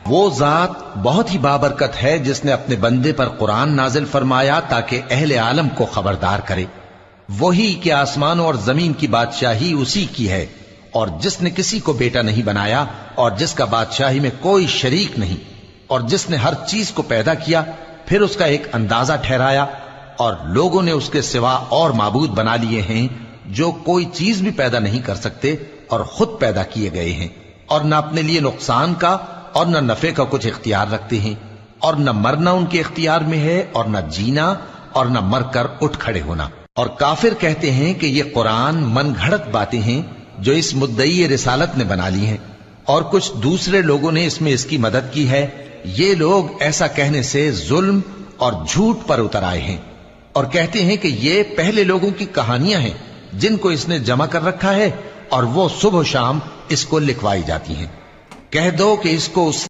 وہ ذات بہت ہی بابرکت ہے جس نے اپنے بندے پر قرآن نازل فرمایا تاکہ اہل عالم کو خبردار کرے، وہی کہ آسمانوں اور زمین کی بادشاہی اسی کی ہے، اور جس نے کسی کو بیٹا نہیں بنایا اور جس کا بادشاہی میں کوئی شریک نہیں، اور جس نے ہر چیز کو پیدا کیا پھر اس کا ایک اندازہ ٹھہرایا، اور لوگوں نے اس کے سوا اور معبود بنا لیے ہیں جو کوئی چیز بھی پیدا نہیں کر سکتے اور خود پیدا کیے گئے ہیں، اور نہ اپنے لیے نقصان کا اور نہ نفع کا کچھ اختیار رکھتے ہیں، اور نہ مرنا ان کے اختیار میں ہے اور نہ جینا اور نہ مر کر اٹھ کھڑے ہونا۔ اور کافر کہتے ہیں کہ یہ قرآن من گھڑت باتیں ہیں جو اس مدعی رسالت نے بنا لی ہیں، اور کچھ دوسرے لوگوں نے اس میں اس کی مدد کی ہے۔ یہ لوگ ایسا کہنے سے ظلم اور جھوٹ پر اتر آئے ہیں، اور کہتے ہیں کہ یہ پہلے لوگوں کی کہانیاں ہیں جن کو اس نے جمع کر رکھا ہے، اور وہ صبح و شام اس کو لکھوائی جاتی ہیں۔ کہہ دو کہ اس کو اس